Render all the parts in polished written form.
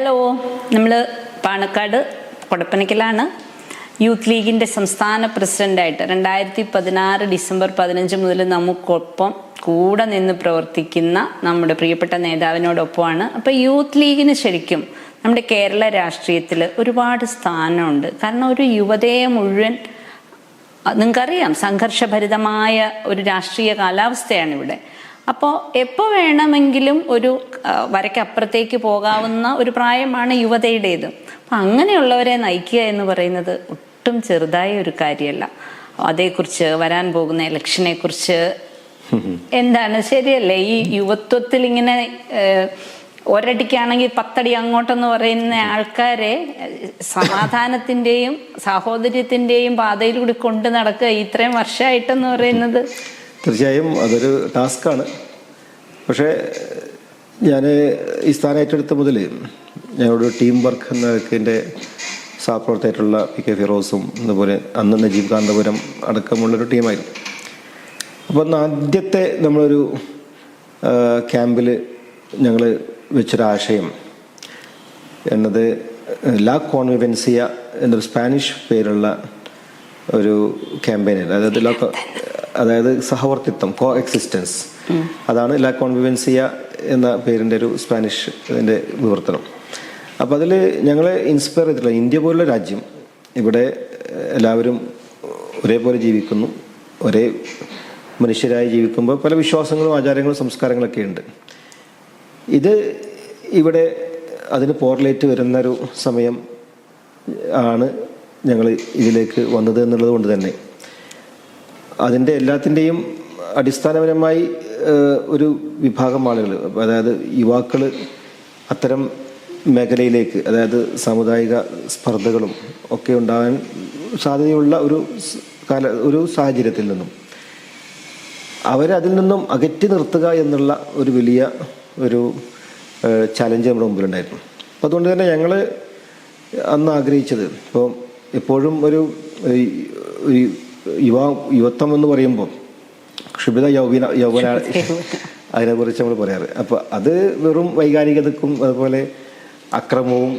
Hello, നമ്മൾ Panakkad കൊടപ്പനയ്ക്കലാണ്. Youth ലീഗിൻ്റെ സംസ്ഥാന പ്രസിഡൻ്റായിട്ട് 2016 ഡിസംബർ 15 മുതൽ നമുക്കൊപ്പം കൂടെ നിന്ന് പ്രവർത്തിക്കുന്ന നമ്മുടെ പ്രിയപ്പെട്ട നേതാവിനോടൊപ്പമാണ്. അപ്പോൾ യൂത്ത് ലീഗിന് ശരിക്കും നമ്മുടെ കേരള രാഷ്ട്രീയത്തിൽ ഒരുപാട് സ്ഥാനമുണ്ട്. കാരണം ഒരു യുവതയെ മുഴുവൻ, നിങ്ങൾക്കറിയാം, സംഘർഷഭരിതമായ ഒരു രാഷ്ട്രീയ കാലാവസ്ഥയാണ് ഇവിടെ. അപ്പോൾ എപ്പോൾ വേണമെങ്കിലും ഒരു വരയ്ക്കപ്പുറത്തേക്ക് പോകാവുന്ന ഒരു പ്രായമാണ് യുവതയുടേത്. അപ്പം അങ്ങനെയുള്ളവരെ നയിക്കുക എന്ന് പറയുന്നത് ഒട്ടും ചെറുതായ ഒരു കാര്യമല്ല. അതേക്കുറിച്ച്, വരാൻ പോകുന്ന ഇലക്ഷനെ കുറിച്ച് എന്താണ്, ശരിയല്ലേ? ഈ യുവത്വത്തിൽ ഇങ്ങനെ ഒരടിക്കാണെങ്കിൽ 10 അടി അങ്ങോട്ടെന്ന് പറയുന്ന ആൾക്കാരെ സമാധാനത്തിൻ്റെയും സാഹോദര്യത്തിൻ്റെയും പാതയിലൂടെ കൊണ്ട് നടക്കുക ഇത്രയും വർഷമായിട്ടെന്ന് പറയുന്നത് തീർച്ചയായും അതൊരു ടാസ്ക്കാണ്. പക്ഷേ ഞാൻ ഈ സ്ഥാനം ഏറ്റെടുത്ത മുതൽ ഞങ്ങളുടെ ടീം വർക്ക് എന്നതിൻ്റെ സഹപ്രവർത്തകരായിട്ടുള്ള PK ഫിറോസും അതുപോലെ അന്ന് നജീബ് കാന്തപുരം അടക്കമുള്ളൊരു ടീമായിരുന്നു. അപ്പോൾ അന്ന് ആദ്യത്തെ നമ്മളൊരു ക്യാമ്പിൽ ഞങ്ങൾ വെച്ചൊരാശയം എന്നത് ലാ കോൺവിവൻസിയ എന്നൊരു സ്പാനിഷ് പേരുള്ള ഒരു ക്യാമ്പയിനിൽ, അതായത് സഹവർത്തിത്വം, കോ എക്സിസ്റ്റൻസ്, അതാണ് ലാ കോൺവിവൻസിയ എന്ന പേരിൻ്റെ ഒരു സ്പാനിഷ് ഇതിൻ്റെ വിവർത്തനം. അപ്പോൾ അതിൽ ഞങ്ങളെ ഇൻസ്പയർ ചെയ്തിട്ടുള്ള ഇന്ത്യ പോലുള്ള രാജ്യം, ഇവിടെ എല്ലാവരും ഒരേപോലെ ജീവിക്കുന്നു, ഒരേ മനുഷ്യരായി ജീവിക്കുമ്പോൾ പല വിശ്വാസങ്ങളും ആചാരങ്ങളും സംസ്കാരങ്ങളൊക്കെ ഉണ്ട്. ഇത് ഇവിടെ അതിന് പോർലേറ്റ് വരുന്നൊരു സമയം ആണ് ഞങ്ങൾ ഇതിലേക്ക് വന്നത് എന്നുള്ളത് കൊണ്ട് തന്നെ അതിൻ്റെ എല്ലാത്തിൻ്റെയും അടിസ്ഥാനപരമായി ഒരു വിഭാഗം ആളുകൾ, അതായത് യുവാക്കൾ അത്തരം മേഖലയിലേക്ക്, അതായത് സാമുദായിക സ്പർദ്ധകളും ഒക്കെ ഉണ്ടാകാൻ സാധ്യതയുള്ള ഒരു സാഹചര്യത്തിൽ നിന്നും അവരതിൽ നിന്നും അകറ്റി നിർത്തുക എന്നുള്ള ഒരു വലിയ ഒരു ചലഞ്ച് നമ്മുടെ മുമ്പിലുണ്ടായിരുന്നു. അപ്പോൾ അതുകൊണ്ട് തന്നെ ഞങ്ങൾ അന്ന് ആഗ്രഹിച്ചത്, ഇപ്പോൾ എപ്പോഴും ഒരു യുവത്വം എന്ന് പറയുമ്പോൾ ക്ഷുഭിത യൗവന അതിനെക്കുറിച്ച് നമ്മൾ പറയാറ്. അപ്പോൾ അത് വെറും വൈകാരികതക്കും അതുപോലെ അക്രമവും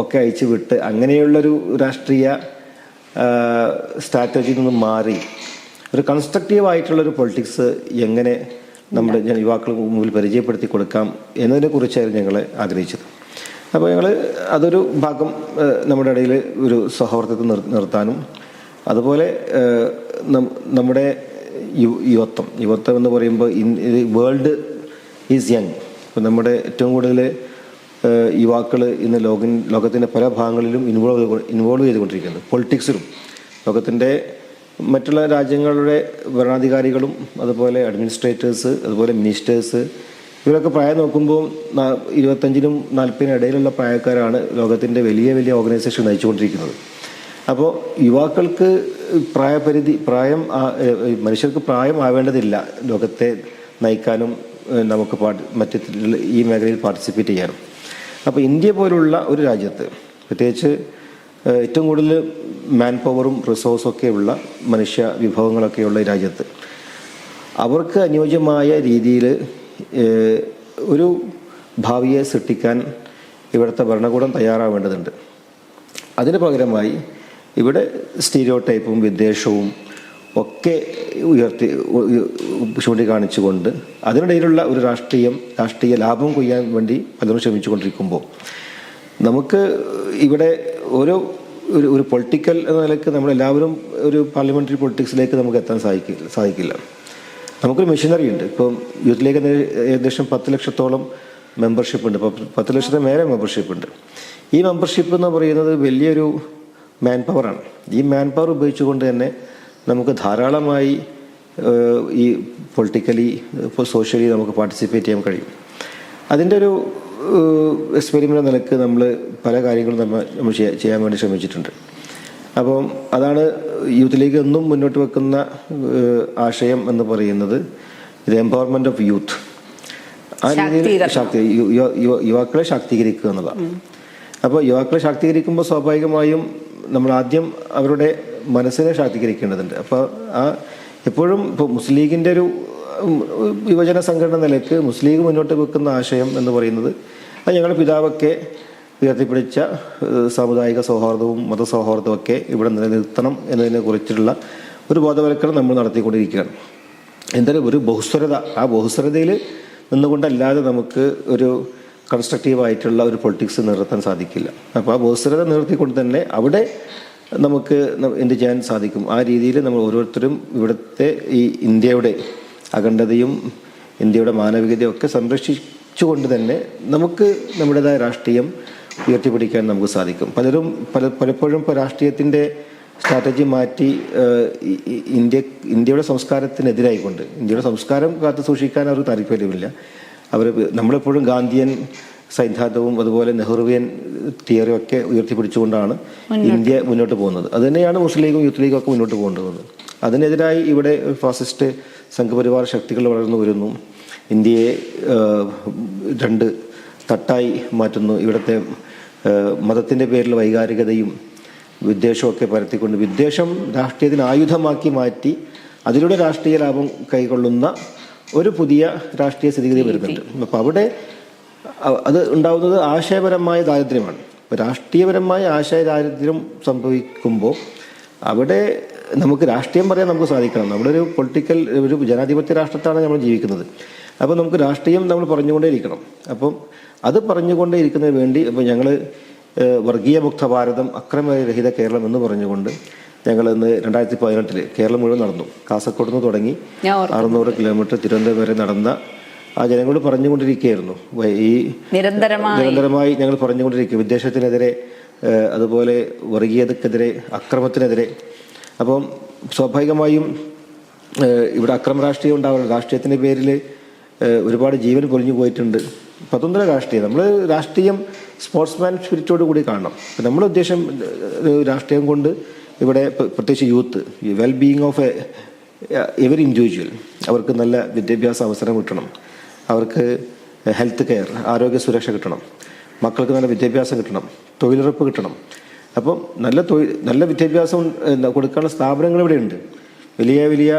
ഒക്കെ അയച്ചു വിട്ട് അങ്ങനെയുള്ളൊരു രാഷ്ട്രീയ സ്ട്രാറ്റജിയിൽ നിന്നും മാറി ഒരു കൺസ്ട്രക്റ്റീവായിട്ടുള്ളൊരു പൊളിറ്റിക്സ് എങ്ങനെ നമ്മുടെ യുവാക്കൾക്ക് മുമ്പിൽ പരിചയപ്പെടുത്തി കൊടുക്കാം എന്നതിനെക്കുറിച്ചായിരുന്നു ഞങ്ങൾ ആഗ്രഹിച്ചത്. അപ്പോൾ ഞങ്ങൾ അതൊരു ഭാഗം നമ്മുടെ ഇടയിൽ ഒരു സൗഹാർദ്ദത്തെ നിർത്താനും, അതുപോലെ നമ്മുടെ യുവത്വം എന്ന് പറയുമ്പോൾ വേൾഡ് ഈസ് യങ്. ഇപ്പം നമ്മുടെ ഏറ്റവും കൂടുതൽ യുവാക്കൾ ഇന്ന് ലോകത്തിൻ്റെ പല ഭാഗങ്ങളിലും ഇൻവോൾവ് ചെയ്തുകൊണ്ടിരിക്കുന്നത്, പൊളിറ്റിക്സിലും. ലോകത്തിൻ്റെ മറ്റുള്ള രാജ്യങ്ങളുടെ ഭരണാധികാരികളും അതുപോലെ അഡ്മിനിസ്ട്രേറ്റേഴ്സ്, അതുപോലെ മിനിസ്റ്റേഴ്സ്, ഇവരൊക്കെ പ്രായം നോക്കുമ്പോൾ 25-നും 40-നും ഇടയിലുള്ള പ്രായക്കാരാണ് ലോകത്തിൻ്റെ വലിയ വലിയ ഓർഗനൈസേഷൻ നയിച്ചുകൊണ്ടിരിക്കുന്നത്. അപ്പോൾ യുവാക്കൾക്ക് മനുഷ്യർക്ക് പ്രായം ആവേണ്ടതില്ല ലോകത്തെ നയിക്കാനും നമുക്ക് മറ്റ് ഈ മേഖലയിൽ പാർട്ടിസിപ്പേറ്റ് ചെയ്യാനും. അപ്പോൾ ഇന്ത്യ പോലുള്ള ഒരു രാജ്യത്ത്, പ്രത്യേകിച്ച് ഏറ്റവും കൂടുതൽ മാൻ പവറും റിസോഴ്സൊക്കെ ഉള്ള മനുഷ്യ വിഭവങ്ങളൊക്കെയുള്ള ഈ രാജ്യത്ത് അവർക്ക് അനുയോജ്യമായ രീതിയിൽ ഒരു ഭാവിയെ സൃഷ്ടിക്കാൻ ഇവിടുത്തെ ഭരണകൂടം തയ്യാറാവേണ്ടതുണ്ട്. അതിന് പകരമായി ഇവിടെ സ്റ്റീരിയോ ടൈപ്പും വിദ്വേഷവും ഒക്കെ ചൂണ്ടിക്കാണിച്ചുകൊണ്ട് അതിനിടയിലുള്ള ഒരു രാഷ്ട്രീയ ലാഭം കൊയ്യാൻ വേണ്ടി പലരും ശ്രമിച്ചുകൊണ്ടിരിക്കുമ്പോൾ നമുക്ക് ഇവിടെ ഒരു പൊളിറ്റിക്കൽ എന്ന നിലയ്ക്ക് നമ്മളെല്ലാവരും ഒരു പാർലമെൻ്ററി പൊളിറ്റിക്സിലേക്ക് നമുക്ക് എത്താൻ സാധിക്കില്ല. നമുക്കൊരു മെഷീനറി ഉണ്ട്. ഇപ്പം യൂത്ത് ലീഗ് ഏകദേശം 10 ലക്ഷത്തോളം മെമ്പർഷിപ്പ് ഉണ്ട്. ഇപ്പോൾ 10 ലക്ഷത്തിന് മേലെ മെമ്പർഷിപ്പ് ഉണ്ട്. ഈ മെമ്പർഷിപ്പ് എന്ന് പറയുന്നത് വലിയൊരു മാൻ പവറാണ്. ഈ മാൻ പവർ ഉപയോഗിച്ചുകൊണ്ട് തന്നെ നമുക്ക് ധാരാളമായി ഈ പൊളിറ്റിക്കലി സോഷ്യലി നമുക്ക് പാർട്ടിസിപ്പേറ്റ് ചെയ്യാൻ കഴിയും. അതിൻ്റെ ഒരു എക്സ്പെരിമെൻ്റ് നിലക്ക് നമ്മൾ പല കാര്യങ്ങളും നമ്മൾ ചെയ്യാൻ വേണ്ടി ശ്രമിച്ചിട്ടുണ്ട്. അപ്പം അതാണ് യൂത്ത് ലീഗ് എന്നും മുന്നോട്ട് വെക്കുന്ന ആശയം എന്ന് പറയുന്നത്, ഇത് എംപവർമെൻറ്റ് ഓഫ് യൂത്ത്. ആ രീതിയിൽ യുവാക്കളെ ശാക്തീകരിക്കുക എന്നതാണ്. അപ്പോൾ യുവാക്കളെ ശാക്തീകരിക്കുമ്പോൾ സ്വാഭാവികമായും നമ്മൾ ആദ്യം അവരുടെ മനസ്സിനെ ശാക്തീകരിക്കേണ്ടതുണ്ട്. അപ്പോൾ എപ്പോഴും ഇപ്പോൾ മുസ്ലിം ലീഗിൻ്റെ ഒരു യുവജന സംഘടന നിലയ്ക്ക് മുസ്ലിം ലീഗ് മുന്നോട്ട് വെക്കുന്ന ആശയം എന്ന് പറയുന്നത്, അത് ഞങ്ങളുടെ പിതാവൊക്കെ ഉയർത്തിപ്പിടിച്ച സാമുദായിക സൗഹാർദ്ദവും മതസൗഹാർദ്ദവും ഒക്കെ ഇവിടെ നിലനിർത്തണം എന്നതിനെ കുറിച്ചുള്ള ഒരു ബോധവൽക്കരണം നമ്മൾ നടത്തിക്കൊണ്ടിരിക്കുകയാണ്. എന്തായാലും ഒരു ബഹുസ്വരത, ആ ബഹുസ്വരതയിൽ നിന്നുകൊണ്ടല്ലാതെ നമുക്ക് ഒരു കൺസ്ട്രക്റ്റീവായിട്ടുള്ള ഒരു പൊളിറ്റിക്സ് നിർത്താൻ സാധിക്കില്ല. അപ്പോൾ ആ ബഹുസ്വരത നിർത്തിക്കൊണ്ട് തന്നെ അവിടെ നമുക്ക് എന്ത് ചെയ്യാൻ സാധിക്കും, ആ രീതിയിൽ നമ്മൾ ഓരോരുത്തരും ഇവിടുത്തെ ഈ ഇന്ത്യയുടെ അഖണ്ഡതയും ഇന്ത്യയുടെ മാനവികതയും ഒക്കെ സംരക്ഷിച്ചുകൊണ്ട് തന്നെ നമുക്ക് നമ്മുടേതായ രാഷ്ട്രീയം ഉയർത്തിപ്പിടിക്കാൻ നമുക്ക് സാധിക്കും. പലപ്പോഴും ഇപ്പോൾ രാഷ്ട്രീയത്തിൻ്റെ സ്ട്രാറ്റജി മാറ്റി ഇന്ത്യയുടെ സംസ്കാരത്തിനെതിരായിക്കൊണ്ട്, ഇന്ത്യയുടെ സംസ്കാരം കാത്തു സൂക്ഷിക്കാൻ അവർ താല്പര്യമില്ല. നമ്മളെപ്പോഴും ഗാന്ധിയൻ സൈദ്ധാന്തവും അതുപോലെ നെഹ്റുവിയൻ തിയറിയും ഒക്കെ ഉയർത്തിപ്പിടിച്ചുകൊണ്ടാണ് ഇന്ത്യ മുന്നോട്ട് പോകുന്നത്. അതുതന്നെയാണ് മുസ്ലിം ലീഗും യൂത്ത് ലീഗും ഒക്കെ മുന്നോട്ട് പോകുന്നത്. അതിനെതിരായി ഇവിടെ ഫാസിസ്റ്റ് സംഘപരിവാർ ശക്തികൾ വളർന്നു വരുന്നു, ഇന്ത്യയെ രണ്ട് തട്ടായി മാറ്റുന്നു. ഇവിടുത്തെ മതത്തിൻ്റെ പേരിൽ വൈകാരികതയും വിദ്വേഷമൊക്കെ പരത്തിക്കൊണ്ട് വിദ്വേഷം രാഷ്ട്രീയത്തിന് ആയുധമാക്കി മാറ്റി അതിലൂടെ രാഷ്ട്രീയ ലാഭം കൈക്കൊള്ളുന്ന ഒരു പുതിയ രാഷ്ട്രീയ സ്ഥിതിഗതി വരുന്നുണ്ട്. അപ്പോൾ അവിടെ അത് ഉണ്ടാകുന്നത് ആശയപരമായ ദാരിദ്ര്യമാണ്. ഇപ്പോൾ രാഷ്ട്രീയപരമായ ആശയ ദാരിദ്ര്യം സംഭവിക്കുമ്പോൾ അവിടെ നമുക്ക് രാഷ്ട്രീയം പറയാൻ നമുക്ക് സാധിക്കണം. നമ്മുടെ ഒരു പൊളിറ്റിക്കൽ ഒരു ജനാധിപത്യ രാഷ്ട്രത്താണ് നമ്മൾ ജീവിക്കുന്നത്. അപ്പോൾ നമുക്ക് രാഷ്ട്രീയം നമ്മൾ പറഞ്ഞുകൊണ്ടേയിരിക്കണം. അപ്പം അത് പറഞ്ഞുകൊണ്ടേയിരിക്കുന്നതിന് വേണ്ടി ഇപ്പോൾ ഞങ്ങൾ വർഗീയമുക്ത ഭാരതം, അക്രമരഹിത കേരളം എന്ന് പറഞ്ഞുകൊണ്ട് ഞങ്ങൾ ഇന്ന് 2018 കേരളം മുഴുവൻ നടന്നു. കാസർഗോഡ് നിന്ന് തുടങ്ങി 600 കിലോമീറ്റർ തിരുവനന്തപുരം വരെ നടന്ന ആ ജനങ്ങളോട് പറഞ്ഞുകൊണ്ടിരിക്കുകയായിരുന്നു. ഈ നിരന്തരമായി ഞങ്ങൾ പറഞ്ഞുകൊണ്ടിരിക്കുക വിദ്വേഷത്തിനെതിരെ, അതുപോലെ വർഗീയതക്കെതിരെ, അക്രമത്തിനെതിരെ. അപ്പം സ്വാഭാവികമായും ഇവിടെ അക്രമ രാഷ്ട്രീയം ഉണ്ടാവുന്നത് രാഷ്ട്രീയത്തിൻ്റെ പേരിൽ ഒരുപാട് ജീവൻ പൊലിഞ്ഞു പോയിട്ടുണ്ട്. സ്വതന്ത്ര രാഷ്ട്രീയം, നമ്മൾ രാഷ്ട്രീയം സ്പോർട്സ്മാൻ സ്പിരിറ്റോട് കൂടി കാണണം. നമ്മുടെ ഉദ്ദേശം രാഷ്ട്രീയം കൊണ്ട് ഇവിടെ പ്രത്യേകിച്ച് youth, well being of every individual, അവർക്ക് നല്ല വിദ്യാഭ്യാസ അവസരം കിട്ടണം, അവർക്ക് ഹെൽത്ത് കെയർ, ആരോഗ്യ സുരക്ഷ കിട്ടണം, മക്കൾക്ക് നല്ല വിദ്യാഭ്യാസം കിട്ടണം, തൊഴിലുറപ്പ് കിട്ടണം. അപ്പം നല്ല വിദ്യാഭ്യാസം കൊടുക്കാനുള്ള സ്ഥാപനങ്ങൾ ഇവിടെയുണ്ട്. വലിയ വലിയ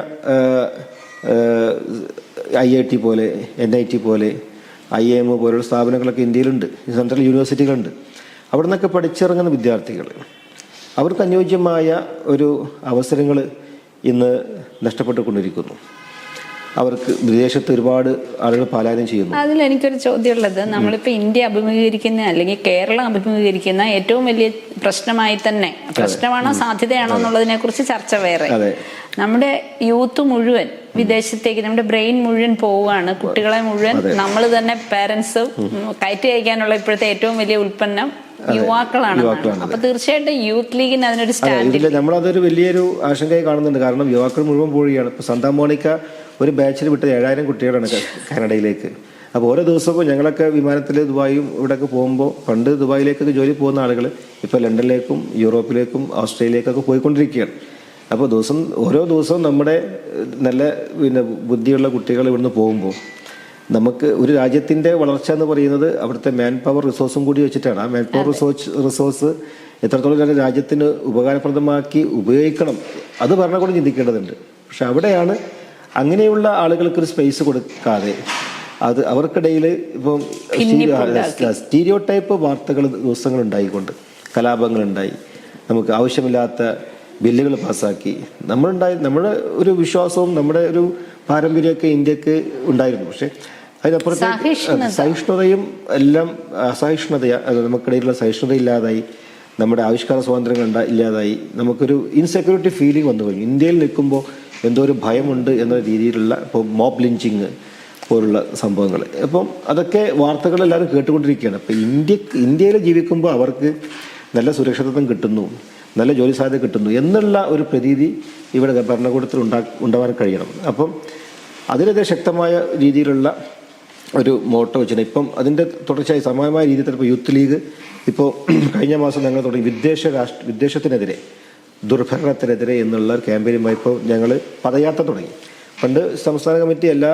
IIT പോലെ, NIT പോലെ, IIM പോലുള്ള സ്ഥാപനങ്ങളൊക്കെ ഇന്ത്യയിലുണ്ട്. സെൻട്രൽ യൂണിവേഴ്സിറ്റികളുണ്ട്. അവിടെ നിന്നൊക്കെ പഠിച്ചിറങ്ങുന്ന വിദ്യാർത്ഥികൾ, അവർക്ക് അനുയോജ്യമായ ഒരു അവസരങ്ങൾ ഇന്ന് നഷ്ടപ്പെട്ടുകൊണ്ടിരിക്കുന്നു. അവർക്ക് വിദേശത്ത് ഒരുപാട് ആളുകൾ പലായനം ചെയ്യുന്നു. അതിൽ എനിക്കൊരു ചോദ്യമുള്ളത്, നമ്മളിപ്പോൾ ഇന്ത്യ അഭിമുഖീകരിക്കുന്ന അല്ലെങ്കിൽ കേരളം അഭിമുഖീകരിക്കുന്ന ഏറ്റവും വലിയ പ്രശ്നമായി തന്നെ, പ്രശ്നമാണോ സാധ്യതയാണോ എന്നുള്ളതിനെ കുറിച്ച് ചർച്ച വേറെ. നമ്മുടെ യൂത്ത് മുഴുവൻ വിദേശത്തേക്ക്, നമ്മുടെ ബ്രെയിൻ മുഴുവൻ പോവുകയാണ്. കുട്ടികളെ മുഴുവൻ നമ്മൾ തന്നെ പേരൻസ് കയറ്റി അയക്കാനുള്ള ഇപ്പോഴത്തെ ഏറ്റവും വലിയ ഉൽപ്പന്നം യുവാക്കളാണ്. അപ്പൊ തീർച്ചയായിട്ടും യൂത്ത് ലീഗിന് അതിനൊരു സ്റ്റാൻഡ്, നമ്മളതൊരു വലിയൊരു ആശങ്കയായി കാണുന്നുണ്ട്. കാരണം യുവാക്കൾ മുഴുവൻ പോവുകയാണ്. ഇപ്പൊ സാന്താ മോണിക്ക ഒരു ബാച്ചിൽ വിട്ടത് 7000 കുട്ടികളാണ് കാനഡയിലേക്ക്. അപ്പോൾ ഓരോ ദിവസവും ഞങ്ങളൊക്കെ വിമാനത്തിൽ ദുബായും ഇവിടെയൊക്കെ പോകുമ്പോൾ, പണ്ട് ദുബായിലേക്കൊക്കെ ജോലി പോകുന്ന ആളുകൾ ഇപ്പോൾ ലണ്ടനിലേക്കും യൂറോപ്പിലേക്കും ഓസ്ട്രേലിയയിലേക്കൊക്കെ പോയിക്കൊണ്ടിരിക്കുകയാണ്. അപ്പോൾ ഓരോ ദിവസവും നമ്മുടെ നല്ല ബുദ്ധിയുള്ള കുട്ടികൾ ഇവിടുന്ന് പോകുമ്പോൾ നമുക്ക് ഒരു രാജ്യത്തിൻ്റെ വളർച്ച എന്ന് പറയുന്നത് അവിടുത്തെ മാൻ പവർ റിസോഴ്സും കൂടി വെച്ചിട്ടാണ്. ആ മാൻ പവർ റിസോഴ്സ് എത്രത്തോളം തന്നെ രാജ്യത്തിന് ഉപകാരപ്രദമാക്കി ഉപയോഗിക്കണം, അത് ഭരണകൂടം ചിന്തിക്കേണ്ടതുണ്ട്. പക്ഷെ അവിടെയാണ് അങ്ങനെയുള്ള ആളുകൾക്കൊരു സ്പേസ് കൊടുക്കാതെ അത് അവർക്കിടയിൽ ഇപ്പം സ്റ്റീരിയോ ടൈപ്പ് വാർത്തകൾ ദിവസങ്ങളുണ്ടായിക്കൊണ്ട് കലാപങ്ങളുണ്ടായി, നമുക്ക് ആവശ്യമില്ലാത്ത ബില്ലുകൾ പാസ്സാക്കി, നമ്മുടെ ഒരു വിശ്വാസവും നമ്മുടെ ഒരു പാരമ്പര്യമൊക്കെ ഇന്ത്യക്ക് ഉണ്ടായിരുന്നു. പക്ഷെ അതിനപ്പുറത്ത് സഹിഷ്ണുതയും എല്ലാം നമുക്കിടയിലുള്ള സഹിഷ്ണുത ഇല്ലാതായി, നമ്മുടെ ആവിഷ്കാര സ്വാതന്ത്ര്യങ്ങൾ ഇല്ലാതായി, നമുക്കൊരു ഇൻസെക്യൂരിറ്റി ഫീലിംഗ് വന്നു കഴിഞ്ഞു. ഇന്ത്യയിൽ നിൽക്കുമ്പോൾ എന്തോ ഒരു ഭയമുണ്ട് എന്ന രീതിയിലുള്ള ഇപ്പോൾ മോബ് ലിഞ്ചിങ് പോലുള്ള സംഭവങ്ങൾ. അപ്പം അതൊക്കെ വാർത്തകൾ എല്ലാവരും കേട്ടുകൊണ്ടിരിക്കുകയാണ്. അപ്പോൾ ഇന്ത്യയിൽ ജീവിക്കുമ്പോൾ അവർക്ക് നല്ല സുരക്ഷിതത്വം കിട്ടുന്നു, നല്ല ജോലി സാധ്യത കിട്ടുന്നു എന്നുള്ള ഒരു പ്രതീതി ഇവിടെ ഭരണകൂടത്തിൽ ഉണ്ടാവാൻ കഴിയണം. അപ്പം അതിനെതിരെ ശക്തമായ രീതിയിലുള്ള ഒരു മോട്ടോ വെച്ചിട്ട് ഇപ്പം അതിൻ്റെ തുടർച്ചയായി സമാനമായ രീതിയിൽ ഇപ്പോൾ യൂത്ത് ലീഗ് ഇപ്പോൾ കഴിഞ്ഞ മാസം ഞങ്ങൾ തുടങ്ങി വിദ്വേഷത്തിനെതിരെ, ദുർഭരണത്തിനെതിരെ എന്നുള്ള ക്യാമ്പയിനുമായി ഇപ്പോൾ ഞങ്ങൾ പദയാത്ര തുടങ്ങി. പണ്ട് സംസ്ഥാന കമ്മിറ്റി എല്ലാ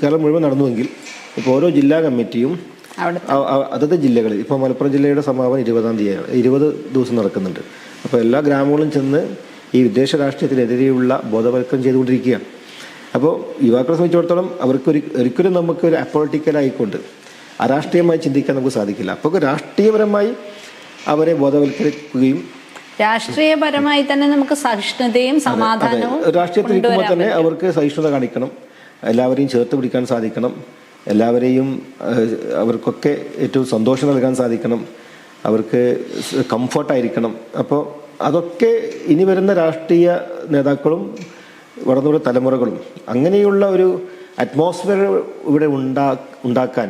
കേരളം മുഴുവൻ നടന്നുവെങ്കിൽ ഇപ്പോൾ ഓരോ ജില്ലാ കമ്മിറ്റിയും അതത് ജില്ലകളിൽ, ഇപ്പോൾ മലപ്പുറം ജില്ലയുടെ സമാപനം 20-ാം തീയതിയാണ്, 20 ദിവസം നടക്കുന്നുണ്ട്. അപ്പോൾ എല്ലാ ഗ്രാമങ്ങളും ചെന്ന് ഈ വിദേശ രാഷ്ട്രീയത്തിനെതിരെയുള്ള ബോധവൽക്കരണം ചെയ്തുകൊണ്ടിരിക്കുകയാണ്. അപ്പോൾ യുവാക്കളെ സംബന്ധിച്ചിടത്തോളം അവർക്ക് ഒരിക്കലും നമുക്കൊരു അപ്പോളിറ്റിക്കലായിക്കൊണ്ട് അരാഷ്ട്രീയമായി ചിന്തിക്കാൻ നമുക്ക് സാധിക്കില്ല. അപ്പോൾ രാഷ്ട്രീയപരമായി അവരെ ബോധവൽക്കരിക്കുകയും രാഷ്ട്രീയപരമായി തന്നെ നമുക്ക് സഹിഷ്ണുതയും സമാധാനവും രാഷ്ട്രീയത്തിൽ ഇരിക്കുമ്പോൾ തന്നെ അവർക്ക് സഹിഷ്ണുത കാണിക്കണം, എല്ലാവരെയും ചേർത്ത് പിടിക്കാൻ സാധിക്കണം, എല്ലാവരെയും അവർക്കൊക്കെ ഏറ്റവും സന്തോഷം നൽകാൻ സാധിക്കണം, അവർക്ക് കംഫർട്ടായിരിക്കണം. അപ്പോൾ അതൊക്കെ ഇനി വരുന്ന രാഷ്ട്രീയ നേതാക്കളും വളർന്നുള്ള തലമുറകളും അങ്ങനെയുള്ള ഒരു അറ്റ്മോസ്ഫിയർ ഇവിടെ ഉണ്ടാക്കാൻ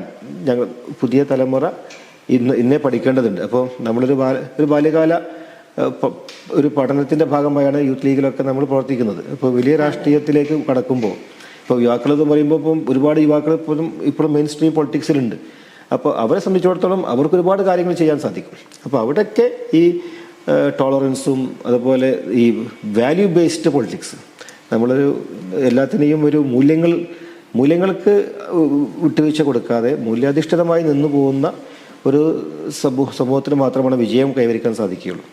ഞങ്ങൾ പുതിയ തലമുറ ഇന്നേ പഠിക്കേണ്ടതുണ്ട്. അപ്പോൾ നമ്മളൊരു ബാല്യകാല ഒരു പഠനത്തിൻ്റെ ഭാഗമായാണ് യൂത്ത് ലീഗിലൊക്കെ നമ്മൾ പ്രവർത്തിക്കുന്നത്. ഇപ്പോൾ വലിയ രാഷ്ട്രീയത്തിലേക്ക് കടക്കുമ്പോൾ ഇപ്പോൾ യുവാക്കൾ എന്ന് പറയുമ്പോൾ ഇപ്പം ഒരുപാട് യുവാക്കൾ ഇപ്പോഴും മെയിൻ സ്ട്രീം പൊളിറ്റിക്സിലുണ്ട്. അപ്പോൾ അവരെ സംബന്ധിച്ചിടത്തോളം അവർക്ക് ഒരുപാട് കാര്യങ്ങൾ ചെയ്യാൻ സാധിക്കും. അപ്പോൾ അവിടെയൊക്കെ ഈ ടോളറൻസും അതുപോലെ ഈ വാല്യൂ ബേസ്ഡ് പൊളിറ്റിക്സ്, നമ്മളൊരു എല്ലാത്തിനെയും ഒരു മൂല്യങ്ങൾക്ക് വിട്ടുവീഴ്ച കൊടുക്കാതെ മൂല്യാധിഷ്ഠിതമായി നിന്നു പോകുന്ന ഒരു സമൂഹത്തിന് മാത്രമാണ് വിജയം കൈവരിക്കാൻ സാധിക്കുകയുള്ളൂ.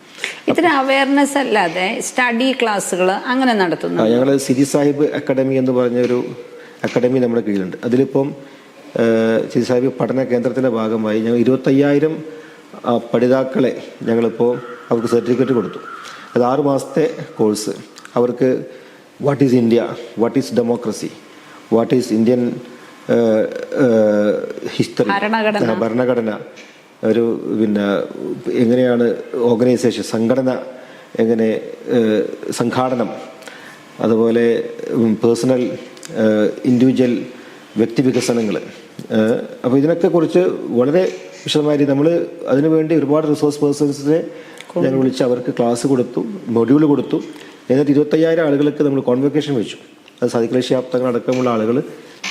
ഇത്തരം അവയർനെസ് അല്ലാതെ സ്റ്റഡി ക്ലാസ്സുകൾ അങ്ങനെ നടത്തുന്നു. ഞങ്ങൾ സിരി സാഹിബ് അക്കാഡമി എന്ന് പറഞ്ഞൊരു അക്കാഡമി നമ്മുടെ കീഴിലുണ്ട്. അതിലിപ്പം സിരി സാഹിബ് പഠന കേന്ദ്രത്തിൻ്റെ ഭാഗമായി ഞങ്ങൾ 25,000 പഠിതാക്കളെ ഞങ്ങളിപ്പോൾ അവർക്ക് സർട്ടിഫിക്കറ്റ് കൊടുത്തു. അത് 6 മാസത്തെ കോഴ്സ്. അവർക്ക് what is India, what is democracy, what is Indian history, ഭരണഘടന, ഒരു പിന്നെ എങ്ങനെയാണ് ഓർഗനൈസേഷൻ, സംഘടന, എങ്ങനെ സംഘാടനം, അതുപോലെ പേഴ്സണൽ ഇൻഡിവിജ്വൽ വ്യക്തിവികസനങ്ങൾ. അപ്പോൾ ഇതിനൊക്കെ കുറിച്ച് വളരെ വിശദമായി നമ്മൾ അതിനുവേണ്ടി ഒരുപാട് റിസോഴ്സ് പേഴ്സൺസിനെ ഞങ്ങൾ വിളിച്ച് അവർക്ക് ക്ലാസ് കൊടുത്തു, മൊഡ്യൂൾ കൊടുത്തു. എന്നിട്ട് 25,000 ആളുകൾക്ക് നമ്മൾ കോൺവൊക്കേഷൻ വെച്ചു. അത് സാദിഖലി ആപ്തങ്ങൾ അടക്കമുള്ള ആളുകൾ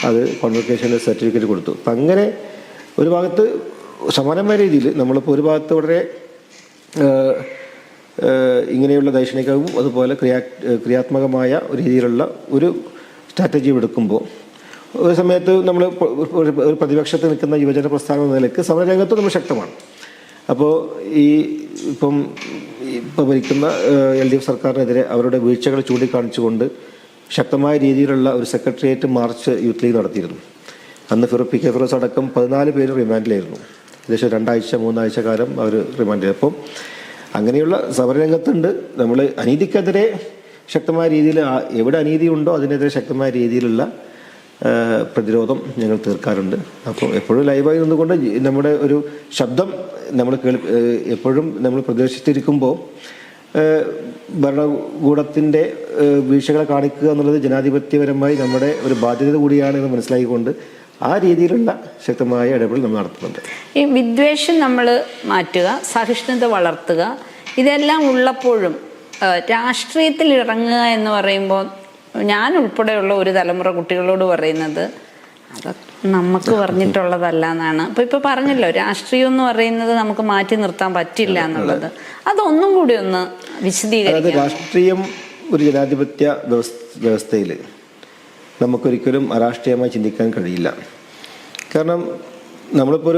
അത് കോൺവൊക്കേഷന് സർട്ടിഫിക്കറ്റ് കൊടുത്തു. അപ്പം അങ്ങനെ ഒരു ഭാഗത്ത് സമാനമായ രീതിയിൽ നമ്മളിപ്പോൾ ഒരു ഭാഗത്ത് വളരെ ഇങ്ങനെയുള്ള ദൈക്ഷണികവും അതുപോലെ ക്രിയാത്മകമായ രീതിയിലുള്ള ഒരു സ്ട്രാറ്റജി എടുക്കുമ്പോൾ ഒരു സമയത്ത് നമ്മൾ ഒരു പ്രതിപക്ഷത്ത് നിൽക്കുന്ന യുവജന പ്രസ്ഥാനം എന്ന നിലയ്ക്ക് സമരരംഗത്ത് നമ്മൾ ശക്തമാണ്. അപ്പോൾ ഇപ്പം ഭരിക്കുന്ന LDF സർക്കാരിനെതിരെ അവരുടെ വീഴ്ചകൾ ചൂണ്ടിക്കാണിച്ചുകൊണ്ട് ശക്തമായ രീതിയിലുള്ള ഒരു സെക്രട്ടേറിയറ്റ് മാർച്ച് യൂത്ത് ലീഗ് നടത്തിയിരുന്നു. അന്ന് PK ഫിറോസ് അടക്കം 14 പേര് റിമാൻഡിലായിരുന്നു. ഏകദേശം 2-3 ആഴ്ച കാലം അവർ റിമാൻഡിൽ. അപ്പം അങ്ങനെയുള്ള സമരരംഗത്തുണ്ട്. നമ്മൾ അനീതിക്കെതിരെ ശക്തമായ രീതിയിൽ എവിടെ അനീതി ഉണ്ടോ അതിനെതിരെ ശക്തമായ രീതിയിലുള്ള പ്രതിരോധം ഞങ്ങൾ തീർക്കാറുണ്ട്. അപ്പോൾ എപ്പോഴും ലൈവായി നിന്നുകൊണ്ട് നമ്മുടെ ഒരു ശബ്ദം നമ്മൾ എപ്പോഴും നമ്മൾ പ്രദർശിച്ചിരിക്കുമ്പോൾ ഭരണകൂടത്തിൻ്റെ വീഴ്ചകളെ കാണിക്കുക എന്നുള്ളത് ജനാധിപത്യപരമായി നമ്മുടെ ഒരു ബാധ്യത കൂടിയാണ് എന്ന് മനസ്സിലാക്കിക്കൊണ്ട് ആ രീതിയിലുള്ള ശക്തമായ ഇടപെടൽ നമ്മൾ നടത്തുന്നുണ്ട്. ഈ വിദ്വേഷം നമ്മൾ മാറ്റുക, സഹിഷ്ണുത വളർത്തുക, ഇതെല്ലാം ഉള്ളപ്പോഴും രാഷ്ട്രീയത്തിൽ ഇറങ്ങുക എന്ന് പറയുമ്പോൾ ഞാൻ ഉൾപ്പെടെയുള്ള ഒരു തലമുറ കുട്ടികളോട് പറയുന്നത് അത് നമുക്ക് പറഞ്ഞിട്ടുള്ളതല്ല എന്നാണ്. ഇപ്പോൾ പറഞ്ഞല്ലോ, രാഷ്ട്രീയം എന്ന് പറയുന്നത് നമുക്ക് മാറ്റി നിർത്താൻ പറ്റില്ല എന്നുള്ളത്. അതൊന്നും കൂടി ഒന്ന് വിശദീകരിക്കുക. രാഷ്ട്രീയം ഒരു ജനാധിപത്യ വ്യവസ്ഥയിൽ നമുക്കൊരിക്കലും അരാഷ്ട്രീയമായി ചിന്തിക്കാൻ കഴിയില്ല. കാരണം നമ്മളിപ്പോൾ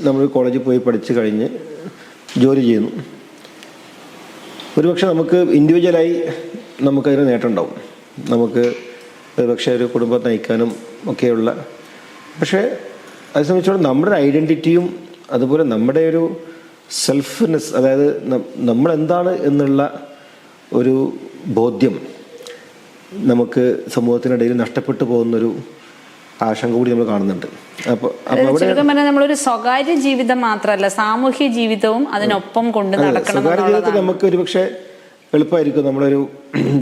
നമ്മൾ കോളേജിൽ പോയി പഠിച്ച് കഴിഞ്ഞ് ജോലി ചെയ്യുന്നു. ഒരുപക്ഷെ നമുക്ക് ഇൻഡിവിജ്വലായി നമുക്കതിന് നേട്ടം ഉണ്ടാവും. നമുക്ക് ഒരുപക്ഷെ ഒരു കുടുംബം നയിക്കാനും ഒക്കെയുള്ള, പക്ഷേ അത് സംബന്ധിച്ചോളം നമ്മുടെ ഐഡൻറ്റിറ്റിയും അതുപോലെ നമ്മുടെ ഒരു സെൽഫ്നെസ്, അതായത് നമ്മളെന്താണ് എന്നുള്ള ഒരു ബോധ്യം നമുക്ക് സമൂഹത്തിനിടയിൽ നഷ്ടപ്പെട്ടു പോകുന്നൊരു ആശങ്ക കൂടി നമ്മൾ കാണുന്നുണ്ട്. അപ്പോൾ നമ്മളൊരു സ്വകാര്യ ജീവിതം മാത്രമല്ല, സാമൂഹ്യ ജീവിതവും അതിനൊപ്പം കൊണ്ട് നടക്കണം. സ്വകാര്യ ജീവിതത്തിൽ നമുക്ക് ഒരുപക്ഷെ എളുപ്പമായിരിക്കും. നമ്മളൊരു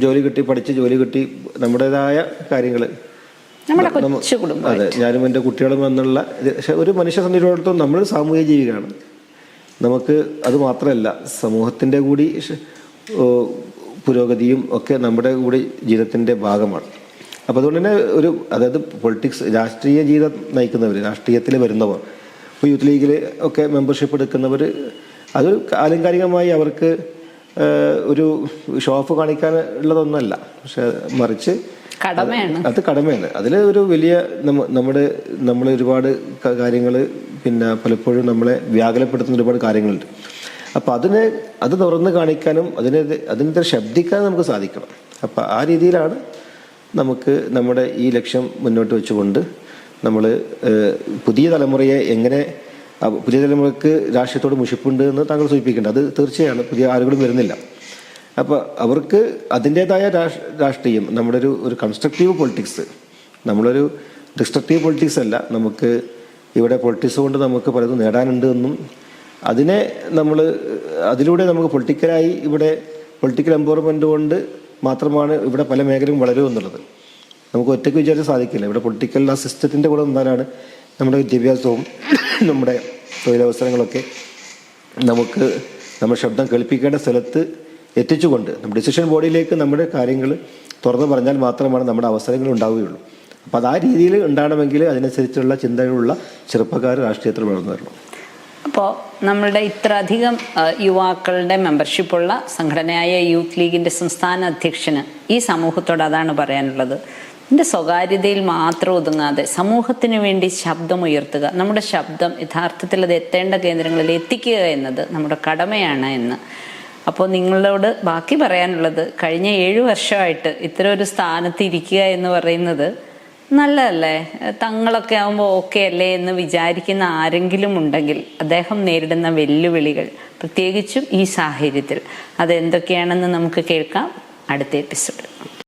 ജോലി കിട്ടി, പഠിച്ച് ജോലി കിട്ടി, നമ്മുടേതായ കാര്യങ്ങൾ, അതെ, ഞാനും എൻ്റെ കുട്ടികളും എന്നുള്ള. പക്ഷെ ഒരു മനുഷ്യ സംബന്ധിച്ചിടത്തോളം നമ്മളൊരു സാമൂഹിക ജീവികളാണ്. നമുക്ക് അത് മാത്രമല്ല, സമൂഹത്തിൻ്റെ കൂടി പുരോഗതിയും ഒക്കെ നമ്മുടെ കൂടി ജീവിതത്തിൻ്റെ ഭാഗമാണ്. അപ്പോൾ അതുകൊണ്ട് തന്നെ അതായത് പൊളിറ്റിക്സ്, രാഷ്ട്രീയ ജീവിതം നയിക്കുന്നവർ, രാഷ്ട്രീയത്തിൽ വരുന്നവർ, ഇപ്പോൾ യൂത്ത് ലീഗിൽ ഒക്കെ മെമ്പർഷിപ്പ് എടുക്കുന്നവർ, അതൊരു ആലങ്കാരികമായി അവർക്ക് ഒരു ഷോ ഓഫ് കാണിക്കാനുള്ളതൊന്നുമല്ല, പക്ഷെ മറിച്ച് അത് കടമയാണ്. അതിൽ ഒരു വലിയ നമ്മൾ ഒരുപാട് കാര്യങ്ങൾ പിന്നെ പലപ്പോഴും നമ്മളെ വ്യാകുലപ്പെടുത്തുന്ന ഒരുപാട് കാര്യങ്ങളുണ്ട്. അപ്പോൾ അത് തുറന്ന് കാണിക്കാനും അതിനെതിരെ ശബ്ദിക്കാനും നമുക്ക് സാധിക്കണം. അപ്പം ആ രീതിയിലാണ് നമുക്ക് നമ്മുടെ ഈ ലക്ഷ്യം മുന്നോട്ട് വെച്ചുകൊണ്ട് നമ്മൾ പുതിയ തലമുറയെ എങ്ങനെ പുതിയ തലമുറയ്ക്ക് രാഷ്ട്രീയത്തോട് മുഷിപ്പുണ്ട് എന്ന് താങ്കൾ സൂചിപ്പിക്കേണ്ടത്. അത് തീർച്ചയാണ്, പുതിയ ആളുകളും വരുന്നില്ല. അപ്പോൾ അവർക്ക് അതിൻ്റേതായ രാഷ്ട്രീയം, നമ്മുടെ ഒരു കൺസ്ട്രക്റ്റീവ് പൊളിറ്റിക്സ്, നമ്മളൊരു ഡിസ്ട്രക്റ്റീവ് പൊളിറ്റിക്സ് അല്ല. നമുക്ക് ഇവിടെ പൊളിറ്റിക്സ് കൊണ്ട് നമുക്ക് പലതും നേടാനുണ്ട് എന്നും അതിലൂടെ നമുക്ക് പൊളിറ്റിക്കലായി ഇവിടെ പൊളിറ്റിക്കൽ എംപവർമെൻറ്റ് കൊണ്ട് മാത്രമാണ് ഇവിടെ പല മേഖലയും വളരും എന്നുള്ളത് നമുക്ക് ഒറ്റയ്ക്ക് വിചാരിച്ച് സാധിക്കില്ല. ഇവിടെ പൊളിറ്റിക്കൽ ആ സിസ്റ്റത്തിൻ്റെ കൂടെ നിന്നാലാണ് നമ്മുടെ വിദ്യാഭ്യാസവും നമ്മുടെ തൊഴിലവസരങ്ങളൊക്കെ നമുക്ക് നമ്മുടെ ശബ്ദം കേൾപ്പിക്കേണ്ട സ്ഥലത്ത് എത്തിച്ചുകൊണ്ട് നമ്മുടെ ഡിസിഷൻ ബോഡിയിലേക്ക് നമ്മുടെ കാര്യങ്ങൾ തുറന്നു പറഞ്ഞാൽ മാത്രമാണ് നമ്മുടെ അവസരങ്ങൾ ഉണ്ടാവുകയുള്ളൂ. അപ്പോൾ അത് ആ രീതിയിൽ ഉണ്ടാകണമെങ്കിൽ അതിനനുസരിച്ചുള്ള ചിന്തകളുള്ള ചെറുപ്പക്കാർ രാഷ്ട്രീയത്തിൽ വളർന്നു വരണം. അപ്പോൾ നമ്മളുടെ ഇത്ര അധികം യുവാക്കളുടെ മെമ്പർഷിപ്പുള്ള സംഘടനയായ യൂത്ത് ലീഗിൻ്റെ സംസ്ഥാന അധ്യക്ഷന് ഈ സമൂഹത്തോട് അതാണ് പറയാനുള്ളത്. ഇതിൻ്റെ സ്വകാര്യതയിൽ മാത്രം ഒതുങ്ങാതെ സമൂഹത്തിന് വേണ്ടി ശബ്ദമുയർത്തുക, നമ്മുടെ ശബ്ദം യഥാർത്ഥത്തിൽ അത് എത്തേണ്ട കേന്ദ്രങ്ങളിൽ എത്തിക്കുക എന്നത് നമ്മുടെ കടമയാണ് എന്ന്. അപ്പോൾ നിങ്ങളോട് ബാക്കി പറയാനുള്ളത്, കഴിഞ്ഞ 7 വർഷമായിട്ട് ഇത്തരം ഒരു സ്ഥാനത്ത് ഇരിക്കുക എന്ന് പറയുന്നത് നല്ലതല്ലേ? തങ്ങളൊക്കെ ആകുമ്പോൾ ഓക്കെ അല്ലേ എന്ന് വിചാരിക്കുന്ന ആരെങ്കിലും ഉണ്ടെങ്കിൽ അദ്ദേഹം നേരിടുന്ന വെല്ലുവിളികൾ, പ്രത്യേകിച്ചും ഈ സാഹചര്യത്തിൽ, അതെന്തൊക്കെയാണെന്ന് നമുക്ക് കേൾക്കാം അടുത്ത എപ്പിസോഡ്.